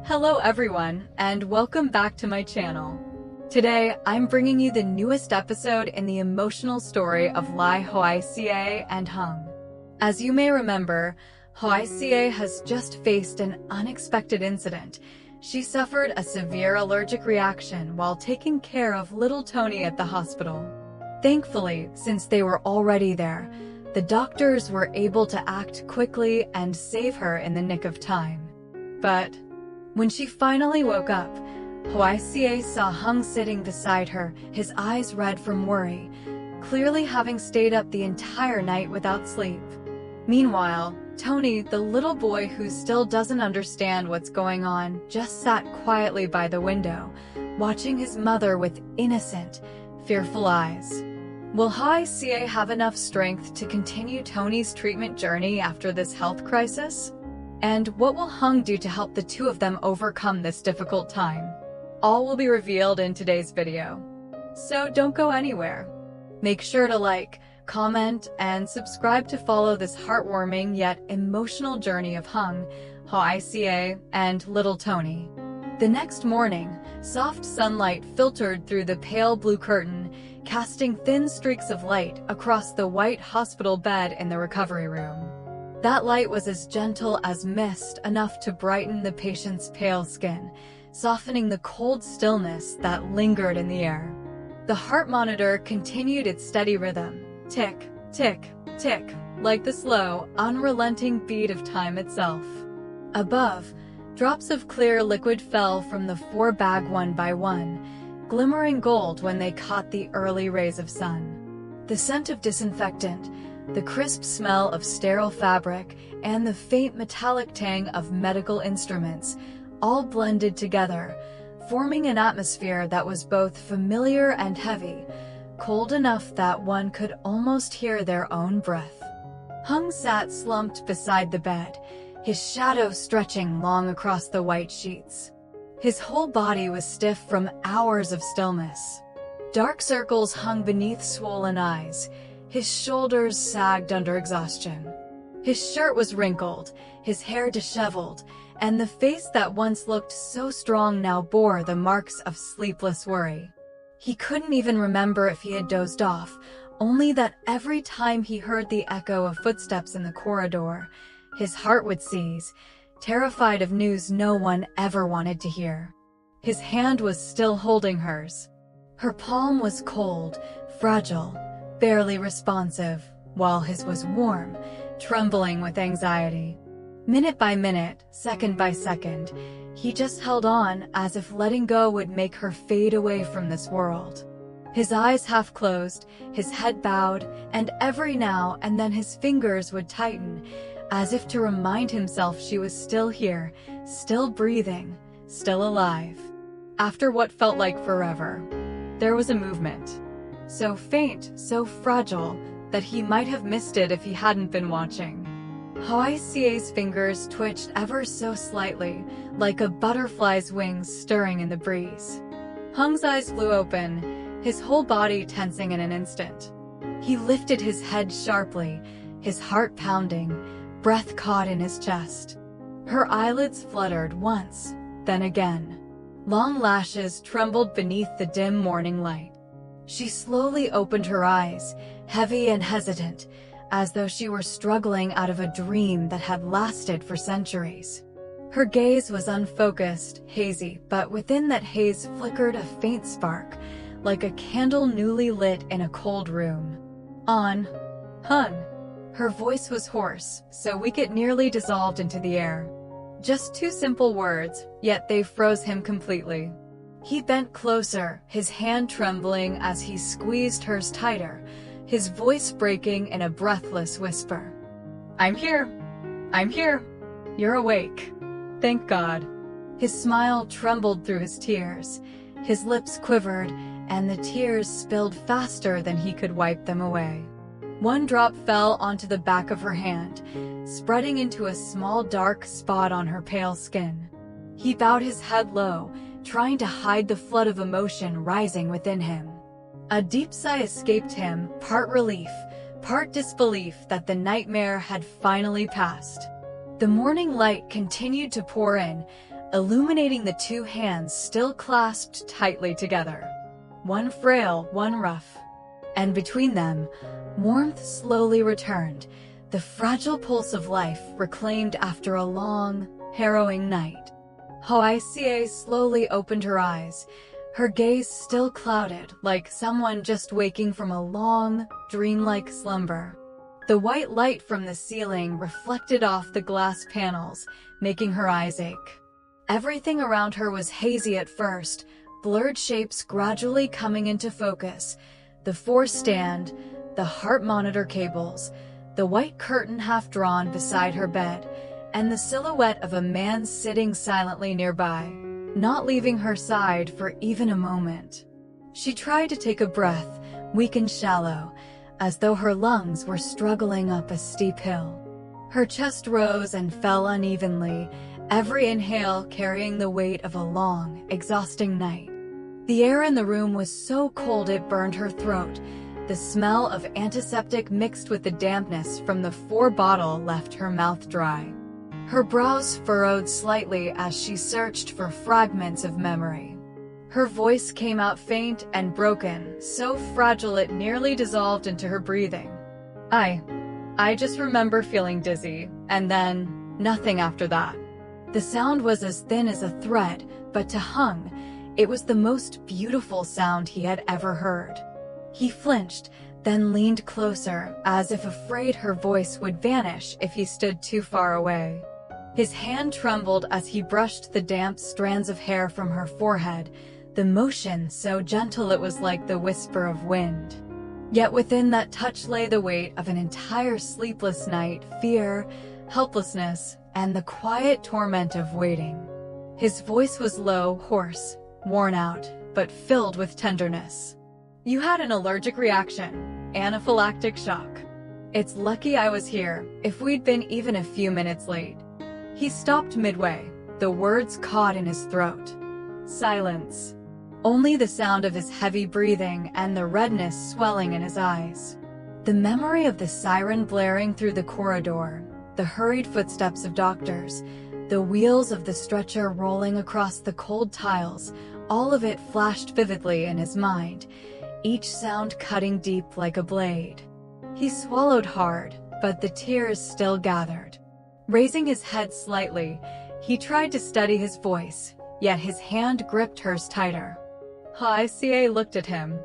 Hello everyone, and welcome back to my channel. Today, I'm bringing you the newest episode in the emotional story of Ly Hoai Ca and Hùng. As you may remember, Hoai Ca has just faced an unexpected incident. She suffered a severe allergic reaction while taking care of little Tony at the hospital. Thankfully, since they were already there, the doctors were able to act quickly and save her in the nick of time. But when she finally woke up, Hoai Ca saw Hùng sitting beside her, his eyes red from worry, clearly having stayed up the entire night without sleep. Meanwhile, Tony, the little boy who still doesn't understand what's going on, just sat quietly by the window, watching his mother with innocent, fearful eyes. Will Hoai Ca have enough strength to continue Tony's treatment journey after this health crisis? And what will Hùng do to help the two of them overcome this difficult time? All will be revealed in today's video. So don't go anywhere. Make sure to like, comment, and subscribe to follow this heartwarming yet emotional journey of Hùng, Hoai Ca, and little Tony. The next morning, soft sunlight filtered through the pale blue curtain, casting thin streaks of light across the white hospital bed in the recovery room. That light was as gentle as mist, enough to brighten the patient's pale skin, softening the cold stillness that lingered in the air. The heart monitor continued its steady rhythm, tick, tick, tick, like the slow, unrelenting beat of time itself. Above, drops of clear liquid fell from the four-bag one by one, glimmering gold when they caught the early rays of sun. The scent of disinfectant, the crisp smell of sterile fabric, and the faint metallic tang of medical instruments, all blended together, forming an atmosphere that was both familiar and heavy, cold enough that one could almost hear their own breath. Hùng sat slumped beside the bed, his shadow stretching long across the white sheets. His whole body was stiff from hours of stillness. Dark circles hung beneath swollen eyes. His shoulders sagged under exhaustion. His shirt was wrinkled, his hair disheveled, and the face that once looked so strong now bore the marks of sleepless worry. He couldn't even remember if he had dozed off, only that every time he heard the echo of footsteps in the corridor, his heart would seize, terrified of news no one ever wanted to hear. His hand was still holding hers. Her palm was cold, fragile, barely responsive, while his was warm, trembling with anxiety. Minute by minute, second by second, he just held on as if letting go would make her fade away from this world. His eyes half closed, his head bowed, and every now and then his fingers would tighten, as if to remind himself she was still here, still breathing, still alive. After what felt like forever, there was a movement. So faint, so fragile, that he might have missed it if he hadn't been watching. Hoai Ca's fingers twitched ever so slightly, like a butterfly's wings stirring in the breeze. Hùng eyes flew open, his whole body tensing in an instant. He lifted his head sharply, his heart pounding, breath caught in his chest. Her eyelids fluttered once, then again. Long lashes trembled beneath the dim morning light. She slowly opened her eyes, heavy and hesitant, as though she were struggling out of a dream that had lasted for centuries. Her gaze was unfocused, hazy, but within that haze flickered a faint spark, like a candle newly lit in a cold room. On, Hùng. Her voice was hoarse, so weak it nearly dissolved into the air. Just two simple words, yet they froze him completely. He bent closer, his hand trembling as he squeezed hers tighter, his voice breaking in a breathless whisper. "I'm here. I'm here. You're awake. Thank God." His smile trembled through his tears. His lips quivered, and the tears spilled faster than he could wipe them away. One drop fell onto the back of her hand, spreading into a small dark spot on her pale skin. He bowed his head low, trying to hide the flood of emotion rising within him. A deep sigh escaped him, part relief, part disbelief that the nightmare had finally passed. The morning light continued to pour in, illuminating the two hands still clasped tightly together. One frail, one rough. And between them, warmth slowly returned, the fragile pulse of life reclaimed after a long, harrowing night. Hoai Ca slowly opened her eyes, her gaze still clouded, like someone just waking from a long, dreamlike slumber. The white light from the ceiling reflected off the glass panels, making her eyes ache. Everything around her was hazy at first, blurred shapes gradually coming into focus. The force stand, the heart monitor cables, the white curtain half drawn beside her bed, and the silhouette of a man sitting silently nearby, not leaving her side for even a moment. She tried to take a breath, weak and shallow, as though her lungs were struggling up a steep hill. Her chest rose and fell unevenly, every inhale carrying the weight of a long, exhausting night. The air in the room was so cold it burned her throat. The smell of antiseptic mixed with the dampness from the 4 bottle left her mouth dry. Her brows furrowed slightly as she searched for fragments of memory. Her voice came out faint and broken, so fragile it nearly dissolved into her breathing. I just remember feeling dizzy, and then nothing after that. The sound was as thin as a thread, but to Hung, it was the most beautiful sound he had ever heard. He flinched, then leaned closer, as if afraid her voice would vanish if he stood too far away. His hand trembled as he brushed the damp strands of hair from her forehead, the motion so gentle it was like the whisper of wind. Yet within that touch lay the weight of an entire sleepless night, fear, helplessness, and the quiet torment of waiting. His voice was low, hoarse, worn out, but filled with tenderness. You had an allergic reaction, anaphylactic shock. It's lucky I was here, if we'd been even a few minutes late. He stopped midway, the words caught in his throat. Silence. Only the sound of his heavy breathing and the redness swelling in his eyes. The memory of the siren blaring through the corridor, the hurried footsteps of doctors, the wheels of the stretcher rolling across the cold tiles, all of it flashed vividly in his mind, each sound cutting deep like a blade. He swallowed hard, but the tears still gathered. Raising his head slightly, he tried to steady his voice, yet his hand gripped hers tighter. Hoai Ca looked at him.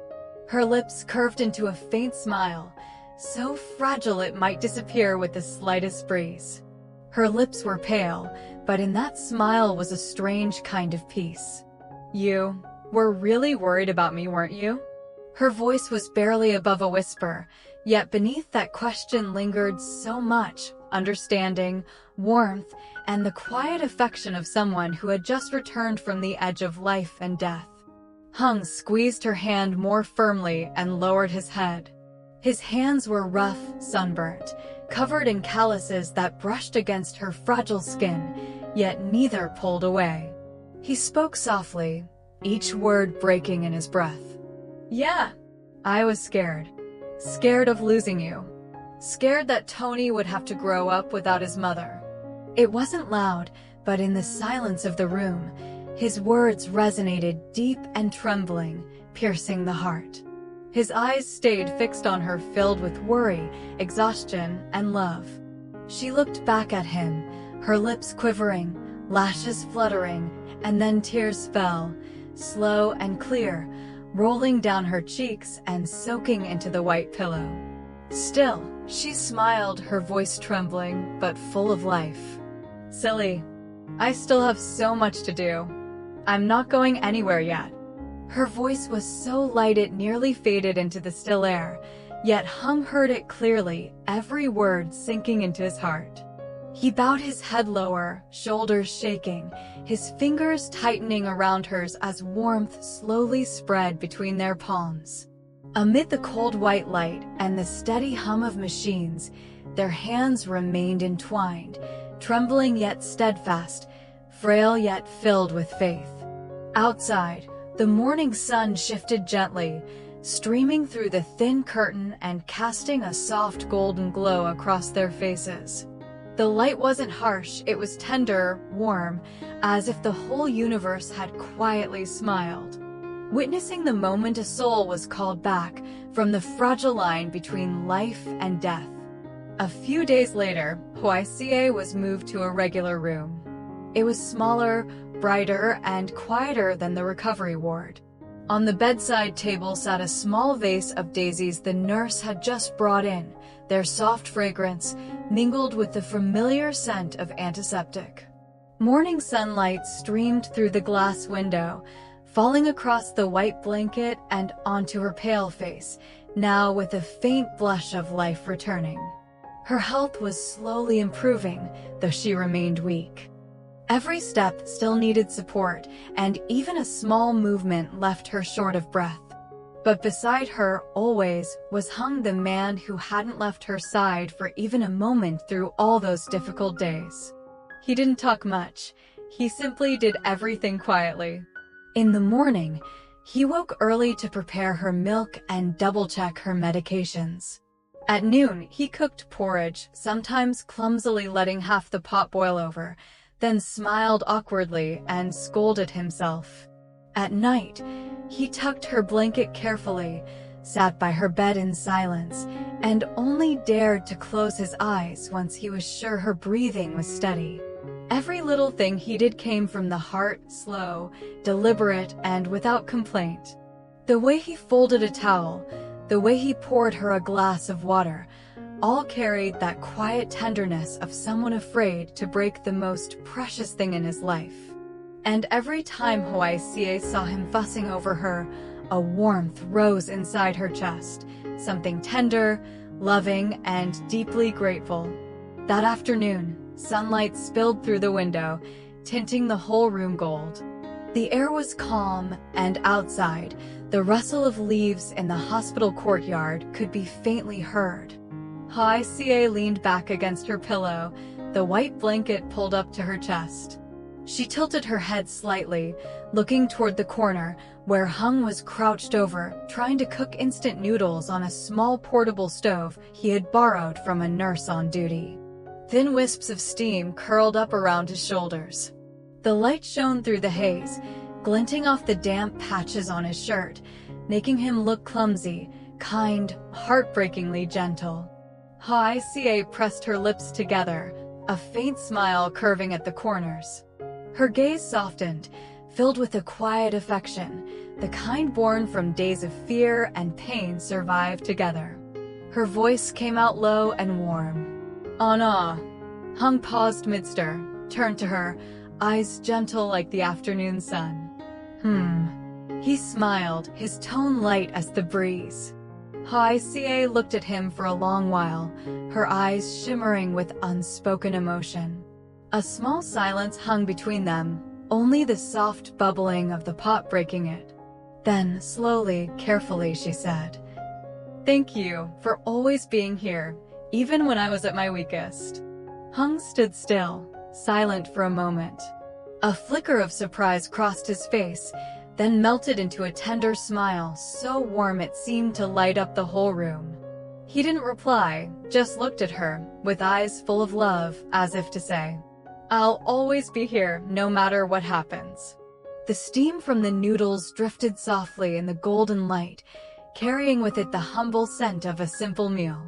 Her lips curved into a faint smile, so fragile it might disappear with the slightest breeze. Her lips were pale, but in that smile was a strange kind of peace. You were really worried about me, weren't you? Her voice was barely above a whisper, yet beneath that question lingered so much understanding, warmth, and the quiet affection of someone who had just returned from the edge of life and death. Hung squeezed her hand more firmly and lowered his head. His hands were rough, sunburnt, covered in calluses that brushed against her fragile skin, yet neither pulled away. He spoke softly, each word breaking in his breath. Yeah, I was scared. Scared of losing you. Scared that Tony would have to grow up without his mother. It wasn't loud, but in the silence of the room, his words resonated deep and trembling, piercing the heart. His eyes stayed fixed on her, filled with worry, exhaustion, and love. She looked back at him, her lips quivering, lashes fluttering, and then tears fell, slow and clear, rolling down her cheeks and soaking into the white pillow. Still, she smiled, her voice trembling, but full of life. Silly. I still have so much to do. I'm not going anywhere yet. Her voice was so light it nearly faded into the still air, yet Hung heard it clearly, every word sinking into his heart. He bowed his head lower, shoulders shaking, his fingers tightening around hers as warmth slowly spread between their palms. Amid the cold white light and the steady hum of machines, their hands remained entwined, trembling yet steadfast, frail yet filled with faith. Outside, the morning sun shifted gently, streaming through the thin curtain and casting a soft golden glow across their faces. The light wasn't harsh, it was tender, warm, as if the whole universe had quietly smiled. Witnessing the moment a soul was called back from the fragile line between life and death. A few days later, Hoise Ca was moved to a regular room. It was smaller, brighter, and quieter than the recovery ward. On the bedside table sat a small vase of daisies the nurse had just brought in, their soft fragrance mingled with the familiar scent of antiseptic. Morning sunlight streamed through the glass window, falling across the white blanket and onto her pale face, now with a faint blush of life returning. Her health was slowly improving, though she remained weak. Every step still needed support, and even a small movement left her short of breath. But beside her, always, was Hung, the man who hadn't left her side for even a moment through all those difficult days. He didn't talk much. He simply did everything quietly. In the morning, he woke early to prepare her milk and double-check her medications. At noon, he cooked porridge, sometimes clumsily letting half the pot boil over, then smiled awkwardly and scolded himself. At night, he tucked her blanket carefully, sat by her bed in silence, and only dared to close his eyes once he was sure her breathing was steady. Every little thing he did came from the heart, slow, deliberate, and without complaint. The way he folded a towel, the way he poured her a glass of water, all carried that quiet tenderness of someone afraid to break the most precious thing in his life. And every time Hoise Ca saw him fussing over her, a warmth rose inside her chest, something tender, loving, and deeply grateful. That afternoon, sunlight spilled through the window, tinting the whole room gold. The air was calm, and outside, the rustle of leaves in the hospital courtyard could be faintly heard. Hoise Ca leaned back against her pillow, the white blanket pulled up to her chest. She tilted her head slightly, looking toward the corner, where Hung was crouched over, trying to cook instant noodles on a small portable stove he had borrowed from a nurse on duty. Thin wisps of steam curled up around his shoulders. The light shone through the haze, glinting off the damp patches on his shirt, making him look clumsy, kind, heartbreakingly gentle. Hoise Ca pressed her lips together, a faint smile curving at the corners. Her gaze softened, filled with a quiet affection, the kind born from days of fear and pain survived together. Her voice came out low and warm. "Anna." Hung paused mid-stir, turned to her, eyes gentle like the afternoon sun. He smiled, his tone light as the breeze. Hoise Ca looked at him for a long while, her eyes shimmering with unspoken emotion. A small silence hung between them, only the soft bubbling of the pot breaking it. Then, slowly, carefully, she said, "Thank you for always being here, even when I was at my weakest." Hung stood still, silent for a moment. A flicker of surprise crossed his face, then melted into a tender smile so warm it seemed to light up the whole room. He didn't reply, just looked at her, with eyes full of love, as if to say, "I'll always be here, no matter what happens." The steam from the noodles drifted softly in the golden light, carrying with it the humble scent of a simple meal.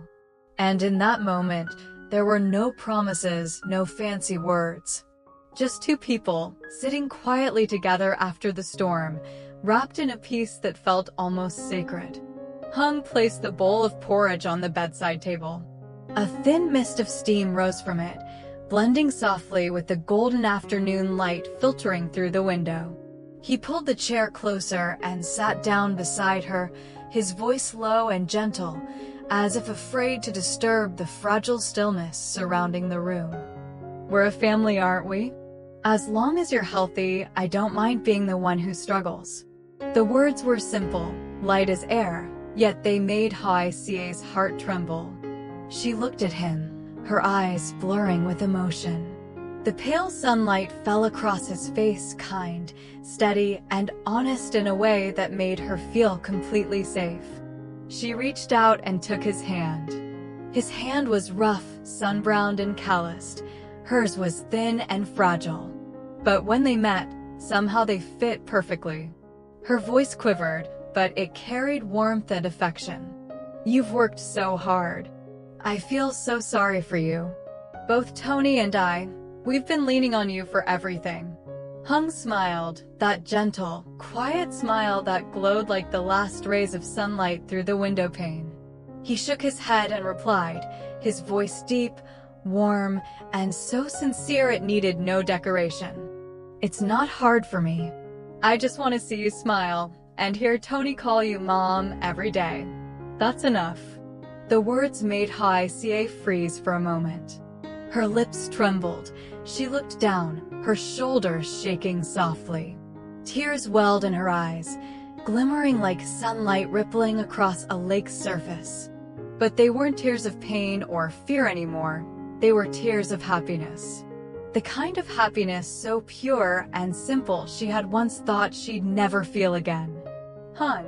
And in that moment, there were no promises, no fancy words. Just two people, sitting quietly together after the storm, wrapped in a peace that felt almost sacred. Hung placed the bowl of porridge on the bedside table. A thin mist of steam rose from it, blending softly with the golden afternoon light filtering through the window. He pulled the chair closer and sat down beside her, his voice low and gentle, as if afraid to disturb the fragile stillness surrounding the room. "We're a family, aren't we? As long as you're healthy, I don't mind being the one who struggles." The words were simple, light as air, yet they made Hoise Ca's heart tremble. She looked at him, her eyes blurring with emotion. The pale sunlight fell across his face, kind, steady, and honest in a way that made her feel completely safe. She reached out and took his hand. His hand was rough, sun-browned and calloused. Hers was thin and fragile. But when they met, somehow they fit perfectly. Her voice quivered, but it carried warmth and affection. "You've worked so hard. I feel so sorry for you. Both Tony and we've been leaning on you for everything." Hung smiled, that gentle, quiet smile that glowed like the last rays of sunlight through the window pane. He shook his head and replied, his voice deep, warm, and so sincere it needed no decoration. "It's not hard for me. I just want to see you smile and hear Tony call you Mom every day. That's enough." The words made Hoai Ca freeze for a moment. Her lips trembled. She looked down, her shoulders shaking softly. Tears welled in her eyes, glimmering like sunlight rippling across a lake's surface. But they weren't tears of pain or fear anymore. They were tears of happiness. The kind of happiness so pure and simple she had once thought she'd never feel again. "Hung,"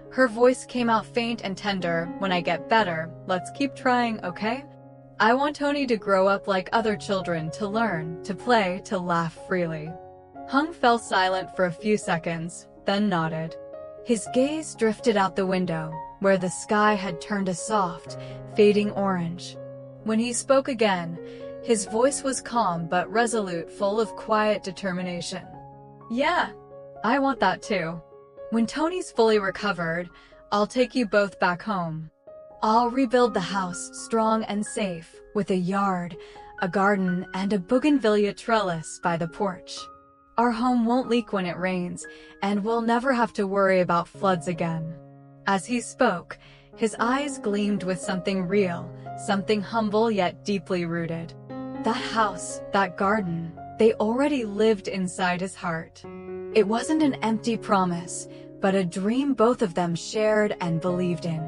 her voice came out faint and tender, "when I get better, let's keep trying, okay? I want Tony to grow up like other children, to learn, to play, to laugh freely." Hung fell silent for a few seconds, then nodded. His gaze drifted out the window, where the sky had turned a soft, fading orange. When he spoke again, his voice was calm but resolute, full of quiet determination. "Yeah, I want that too. When Tony's fully recovered, I'll take you both back home. I'll rebuild the house strong and safe, with a yard, a garden, and a bougainvillea trellis by the porch. Our home won't leak when it rains, and we'll never have to worry about floods again." As he spoke, his eyes gleamed with something real, something humble yet deeply rooted. That house, that garden, they already lived inside his heart. It wasn't an empty promise, but a dream both of them shared and believed in.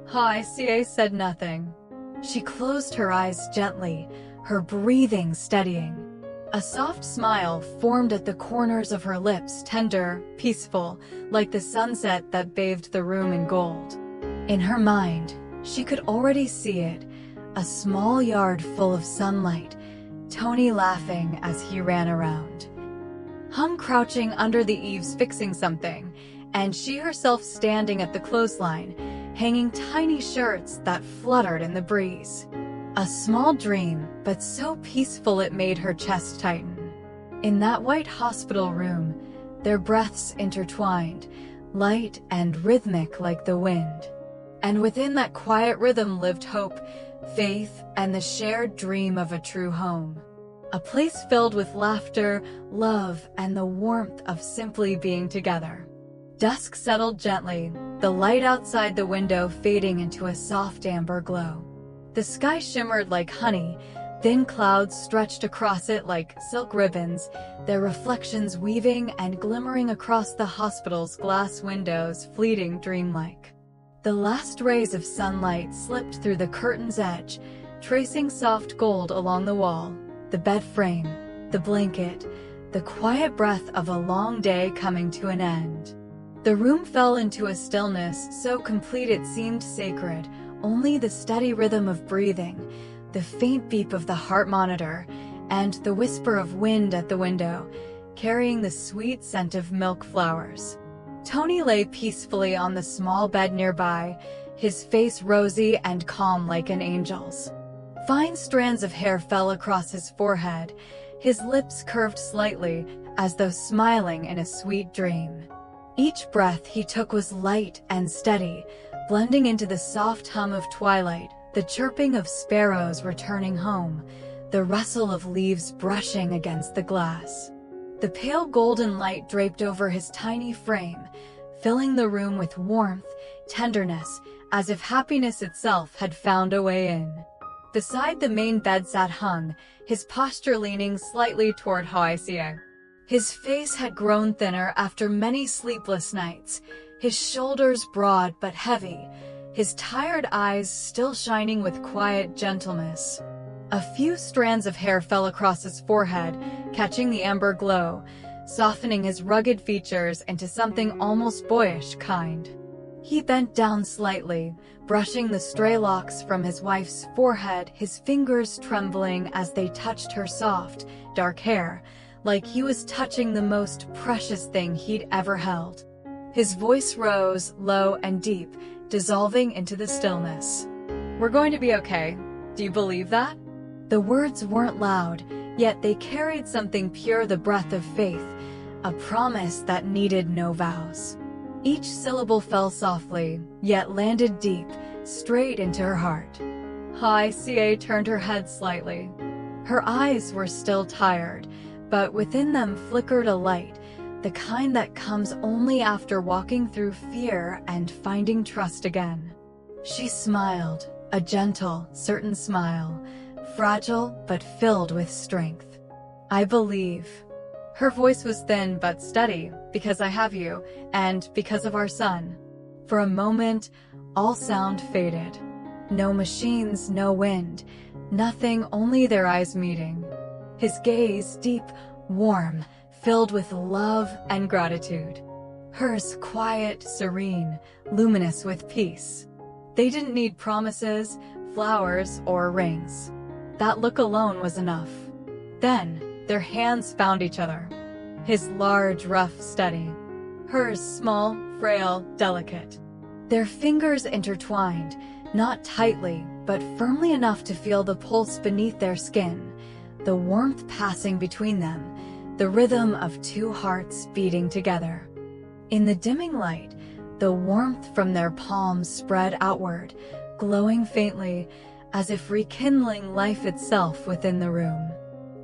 Hoai Ca said nothing. She closed her eyes gently, her breathing steadying. A soft smile formed at the corners of her lips, tender, peaceful, like the sunset that bathed the room in gold. In her mind, she could already see it, a small yard full of sunlight, Tony laughing as he ran around. Hung crouching under the eaves fixing something, and she herself standing at the clothesline, hanging tiny shirts that fluttered in the breeze. A small dream, but so peaceful it made her chest tighten. In that white hospital room, their breaths intertwined, light and rhythmic like the wind. And within that quiet rhythm lived hope, faith, and the shared dream of a true home. A place filled with laughter, love, and the warmth of simply being together. Dusk settled gently, the light outside the window fading into a soft amber glow. The sky shimmered like honey, thin clouds stretched across it like silk ribbons, their reflections weaving and glimmering across the hospital's glass windows, fleeting dreamlike. The last rays of sunlight slipped through the curtain's edge, tracing soft gold along the wall, the bed frame, the blanket, the quiet breath of a long day coming to an end. The room fell into a stillness so complete it seemed sacred, only the steady rhythm of breathing, the faint beep of the heart monitor, and the whisper of wind at the window, carrying the sweet scent of milk flowers. Tony lay peacefully on the small bed nearby, his face rosy and calm like an angel's. Fine strands of hair fell across his forehead, his lips curved slightly, as though smiling in a sweet dream. Each breath he took was light and steady, blending into the soft hum of twilight, the chirping of sparrows returning home, the rustle of leaves brushing against the glass. The pale golden light draped over his tiny frame, filling the room with warmth, tenderness, as if happiness itself had found a way in. Beside the main bed sat Hung, his posture leaning slightly toward Hoai Ca. His face had grown thinner after many sleepless nights, his shoulders broad but heavy, his tired eyes still shining with quiet gentleness. A few strands of hair fell across his forehead, catching the amber glow, softening his rugged features into something almost boyish kind. He bent down slightly, brushing the stray locks from his wife's forehead, his fingers trembling as they touched her soft, dark hair, like he was touching the most precious thing he'd ever held. His voice rose, low and deep, dissolving into the stillness. "We're going to be okay. Do you believe that?" The words weren't loud, yet they carried something pure, the breath of faith, a promise that needed no vows. Each syllable fell softly, yet landed deep, straight into her heart. Hoai Ca turned her head slightly. Her eyes were still tired, but within them flickered a light, the kind that comes only after walking through fear and finding trust again. She smiled, a gentle, certain smile, fragile but filled with strength. "I believe." Her voice was thin but steady, "because I have you, and because of our son." For a moment, all sound faded. No machines, no wind, nothing, only their eyes meeting. His gaze deep, warm, filled with love and gratitude. Hers quiet, serene, luminous with peace. They didn't need promises, flowers, or rings. That look alone was enough. Then, their hands found each other. His large, rough, steady. Hers small, frail, delicate. Their fingers intertwined, not tightly, but firmly enough to feel the pulse beneath their skin, the warmth passing between them, the rhythm of two hearts beating together. In the dimming light, the warmth from their palms spread outward, glowing faintly, as if rekindling life itself within the room.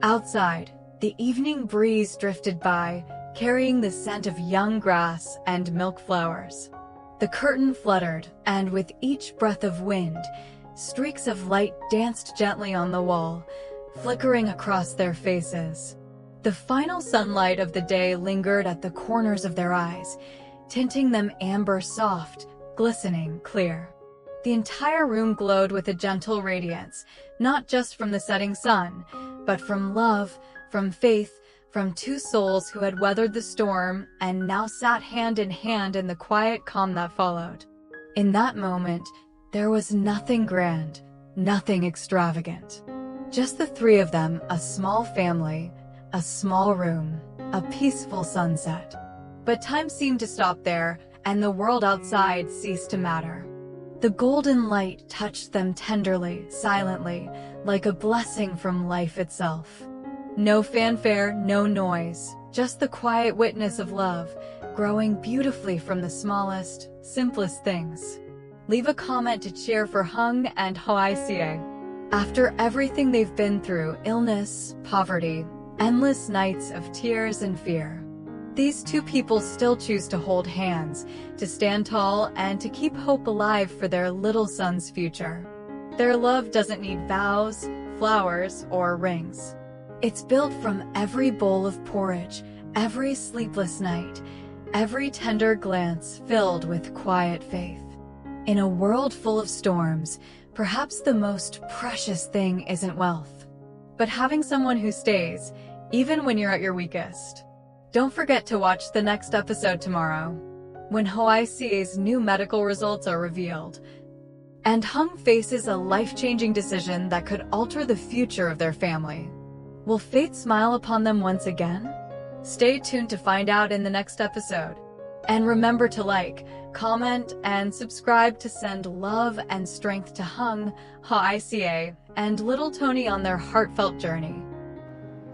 Outside, the evening breeze drifted by, carrying the scent of young grass and milk flowers. The curtain fluttered, and with each breath of wind, streaks of light danced gently on the wall, flickering across their faces. The final sunlight of the day lingered at the corners of their eyes, tinting them amber soft, glistening clear. The entire room glowed with a gentle radiance, not just from the setting sun, but from love, from faith, from two souls who had weathered the storm and now sat hand in hand in the quiet calm that followed. In that moment, there was nothing grand, nothing extravagant. Just the three of them, a small family, a small room, a peaceful sunset. But time seemed to stop there, and the world outside ceased to matter. The golden light touched them tenderly, silently, like a blessing from life itself. No fanfare, no noise, just the quiet witness of love, growing beautifully from the smallest, simplest things. Leave a comment to cheer for Hùng and Hoise Ca. After everything they've been through, illness, poverty, endless nights of tears and fear, these two people still choose to hold hands, to stand tall, and to keep hope alive for their little son's future. Their love doesn't need vows, flowers, or rings. It's built from every bowl of porridge, every sleepless night, every tender glance filled with quiet faith. In a world full of storms, perhaps the most precious thing isn't wealth, but having someone who stays, even when you're at your weakest. Don't forget to watch the next episode tomorrow, when Hoise Ca's new medical results are revealed, and Hùng faces a life-changing decision that could alter the future of their family. Will fate smile upon them once again? Stay tuned to find out in the next episode. And remember to like, comment, and subscribe to send love and strength to Hùng, Hoise Ca, and little Tony on their heartfelt journey.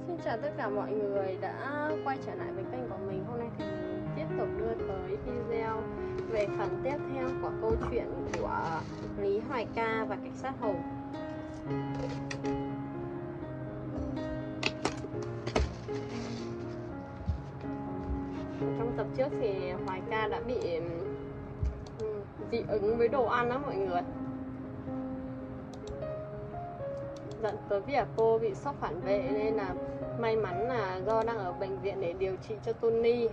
Xin chào tất cả mọi người đã quay trở lại với kênh của mình. Hôm nay thì mình tiếp tục đưa tới video về phần tiếp theo của câu chuyện của Ly Hoai Ca và cảnh sát Hùng. Trong tập trước thì Hoài Ca đã bị dị ứng với đồ ăn đó mọi người, dẫn tới việc cô bị sốc phản vệ, nên là may mắn là do đang ở bệnh viện để điều trị cho Tony.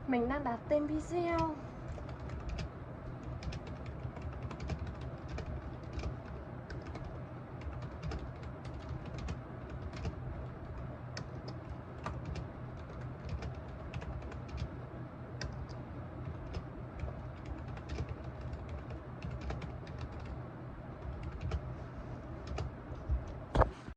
Mình đang đặt tên video